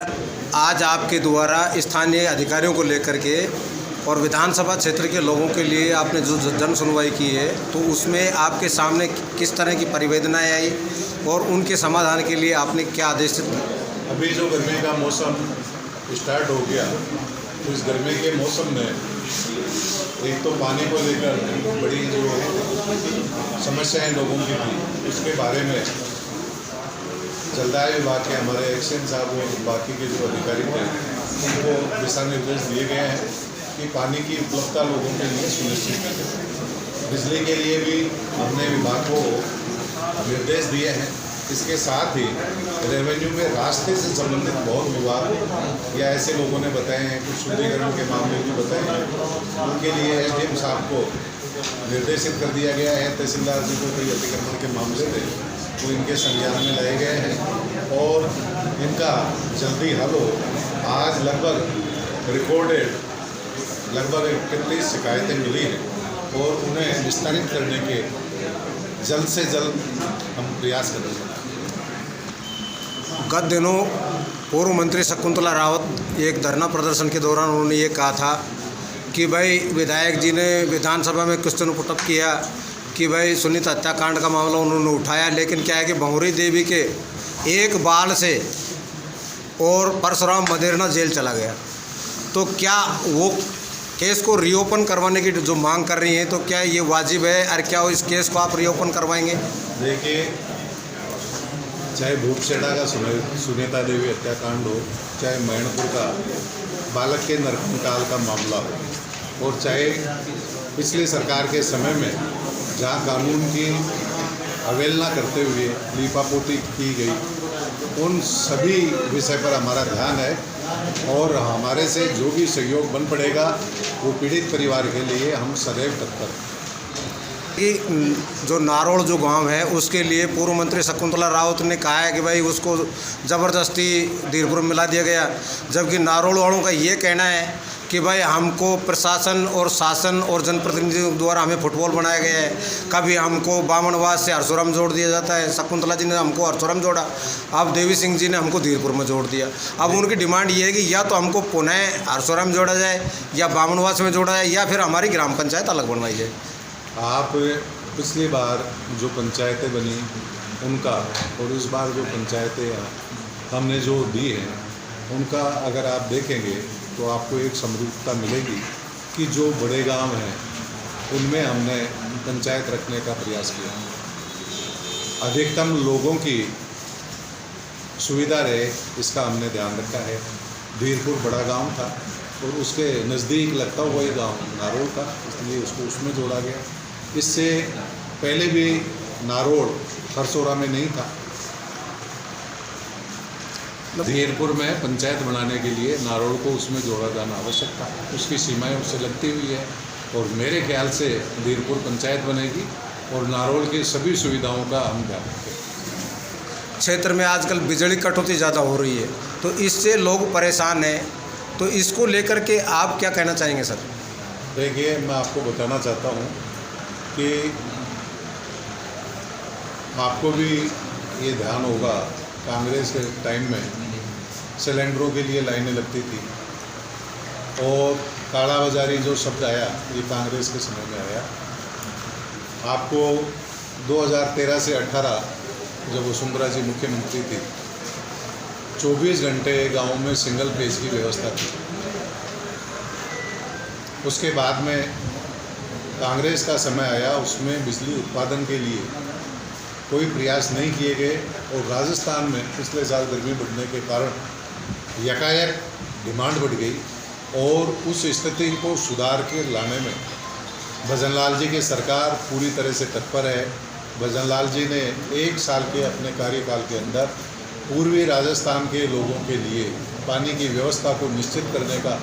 आज आपके द्वारा स्थानीय अधिकारियों को लेकर के और विधानसभा क्षेत्र के लोगों के लिए आपने जो जन सुनवाई की है, तो उसमें आपके सामने किस तरह की परिवेदनाएं आई और उनके समाधान के लिए आपने क्या आदेश दिए? अभी जो गर्मी का मौसम स्टार्ट हो गया, तो इस गर्मी के मौसम में एक तो पानी को लेकर बड़ी जो समस्याएं लोगों की थी, उसके बारे में जलदाय विभाग के हमारे एक्शन साहब और बाकी के जो अधिकारी थे उनको दिशा निर्देश दिए गए हैं कि पानी की उपलब्धता लोगों के लिए सुनिश्चित की जाए। बिजली के लिए भी हमने विभाग को निर्देश दिए हैं। इसके साथ ही रेवेन्यू में रास्ते से संबंधित बहुत विभाग या ऐसे लोगों ने बताए हैं, कुछ शुद्धिकरण के मामले भी बताए हैं, उनके लिए एसडीएम साहब को निर्देशित कर दिया गया है। तहसीलदार जी को कई अतिक्रमण के मामले थे वो इनके संज्ञान में लाए गए हैं और इनका जल्दी हल हो। आज लगभग रिकॉर्डेड लगभग 31 शिकायतें मिली हैं और उन्हें निस्तारित करने के जल्द से जल्द हम प्रयास कर रहे हैं। गत दिनों पूर्व मंत्री शकुंतला रावत एक धरना प्रदर्शन के दौरान उन्होंने ये कहा था कि भाई विधायक जी ने विधानसभा में क्वेश्चन पुटअप किया कि भाई सुनीता हत्याकांड का मामला उन्होंने उठाया, लेकिन क्या है कि भंवरी देवी के एक बाल से और परशुराम मदेरना जेल चला गया। तो क्या वो केस को रीओपन करवाने की जो मांग कर रही हैं, तो क्या ये वाजिब है और क्या इस केस को आप रीओपन करवाएंगे? देखिए, चाहे भूपसेड़ा का सुनीता देवी हत्याकांड हो, चाहे मैनपुर का बालक के नरकंकाल का मामला हो, और चाहे पिछली सरकार के समय में जहाँ कानून की अवहेलना करते हुए लीपापोती की गई, उन सभी विषय पर हमारा ध्यान है और हमारे से जो भी सहयोग बन पड़ेगा वो पीड़ित परिवार के लिए हम सदैव तत्पर हैं। कि जो नारोल जो गांव है उसके लिए पूर्व मंत्री शकुंतला रावत ने कहा है कि भाई उसको ज़बरदस्ती धीरपुर में मिला दिया गया, जबकि नारोल वालों का ये कहना है कि भाई हमको प्रशासन और शासन और जनप्रतिनिधियों द्वारा हमें फुटबॉल बनाया गया है। कभी हमको बामनवास से हरसोराम जोड़ दिया जाता है, शकुंतला जी ने हमको हरसोराम जोड़ा, अब देवी सिंह जी ने हमको धीरपुर में जोड़ दिया। अब उनकी डिमांड ये है कि या तो हमको पुनः हरसोराम जोड़ा जाए या बामनवास में जोड़ा जाए या फिर हमारी ग्राम पंचायत अलग बनवाई जाए। आप पिछली बार जो पंचायतें बनी उनका और इस बार जो पंचायतें हमने जो दी हैं उनका अगर आप देखेंगे तो आपको एक समरूपता मिलेगी कि जो बड़े गांव हैं उनमें हमने पंचायत रखने का प्रयास किया, अधिकतम लोगों की सुविधा रहे इसका हमने ध्यान रखा है। धीरपुर बड़ा गांव था और उसके नज़दीक लगता हुआ ये गांव नारोल था, इसलिए उसको उसमें जोड़ा गया। इससे पहले भी नारोल हरसोरा में नहीं था। धीरपुर में पंचायत बनाने के लिए नारोल को उसमें जोड़ा जाना आवश्यक था, उसकी सीमाएं उससे लगती हुई है और मेरे ख्याल से धीरपुर पंचायत बनेगी और नारोल की सभी सुविधाओं का हम ध्यान रखेंगे। क्षेत्र में आजकल बिजली कटौती ज़्यादा हो रही है, तो इससे लोग परेशान हैं, तो इसको लेकर के आप क्या कहना चाहेंगे सर? देखिए, मैं आपको बताना चाहता हूँ कि आपको भी ये ध्यान होगा, कांग्रेस के टाइम में सिलेंडरों के लिए लाइनें लगती थी और काला बाजारी जो शब्द आया ये कांग्रेस के समय में आया। आपको 2013 से 18 जब वसुंधरा जी मुख्यमंत्री थी, 24 घंटे गाँव में सिंगल पेज की व्यवस्था थी। उसके बाद में कांग्रेस का समय आया, उसमें बिजली उत्पादन के लिए कोई प्रयास नहीं किए गए और राजस्थान में पिछले साल गर्मी बढ़ने के कारण यकायक डिमांड बढ़ गई और उस स्थिति को सुधार के लाने में भजनलाल जी की सरकार पूरी तरह से तत्पर है। भजनलाल जी ने 1 साल के अपने कार्यकाल के अंदर पूर्वी राजस्थान के लोगों के लिए पानी की व्यवस्था को निश्चित करने का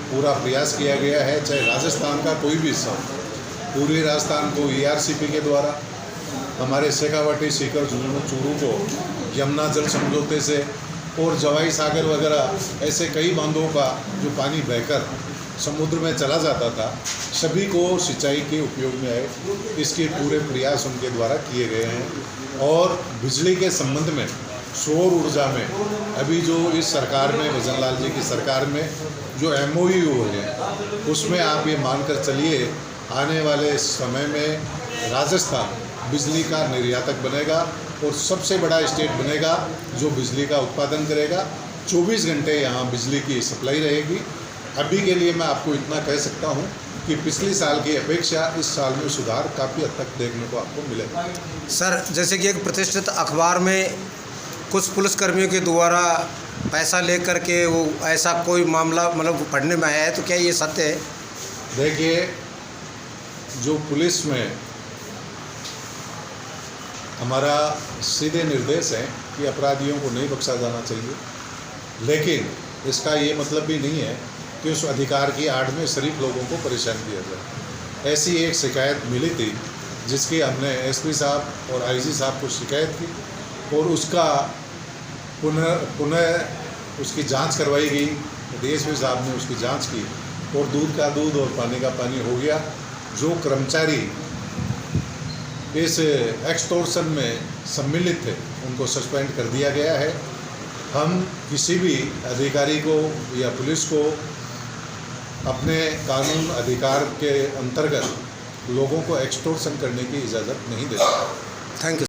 पूरा प्रयास किया गया है, चाहे राजस्थान का कोई भी हिस्सा हो। पूर्वी राजस्थान को ERCP के द्वारा हमारे शेखावाटी, सीकर, चूरू को यमुना जल समझौते से और जवाई सागर वगैरह ऐसे कई बांधों का जो पानी बहकर समुद्र में चला जाता था, सभी को सिंचाई के उपयोग में आए, इसके पूरे प्रयास उनके द्वारा किए गए हैं। और बिजली के संबंध में सौर ऊर्जा में अभी जो इस सरकार में, भजन लाल जी की सरकार में जो MOU है, उसमें आप ये मानकर चलिए आने वाले समय में राजस्थान बिजली का निर्यातक बनेगा और सबसे बड़ा स्टेट बनेगा जो बिजली का उत्पादन करेगा। 24 घंटे यहाँ बिजली की सप्लाई रहेगी। अभी के लिए मैं आपको इतना कह सकता हूँ कि पिछले साल की अपेक्षा इस साल में सुधार काफ़ी हद तक देखने को आपको मिलेगा। सर, जैसे कि एक प्रतिष्ठित अखबार में कुछ पुलिसकर्मियों के द्वारा पैसा लेकर के वो ऐसा कोई मामला मतलब पढ़ने में आया है, तो क्या ये सत्य है? देखिए, जो पुलिस में हमारा सीधे निर्देश है कि अपराधियों को नहीं बख्शा जाना चाहिए, लेकिन इसका ये मतलब भी नहीं है कि उस अधिकार की आड़ में शरीफ लोगों को परेशान किया जाए। ऐसी एक शिकायत मिली थी जिसकी हमने SP साहब और IG साहब को शिकायत की और उसका पुनः उसकी जांच करवाई गई। DSP साहब ने उसकी जांच की और दूध का दूध और पानी का पानी हो गया। जो कर्मचारी इस एक्सटॉर्शन में सम्मिलित थे उनको सस्पेंड कर दिया गया है। हम किसी भी अधिकारी को या पुलिस को अपने कानून अधिकार के अंतर्गत लोगों को एक्सटॉर्शन करने की इजाज़त नहीं देते। Thank you.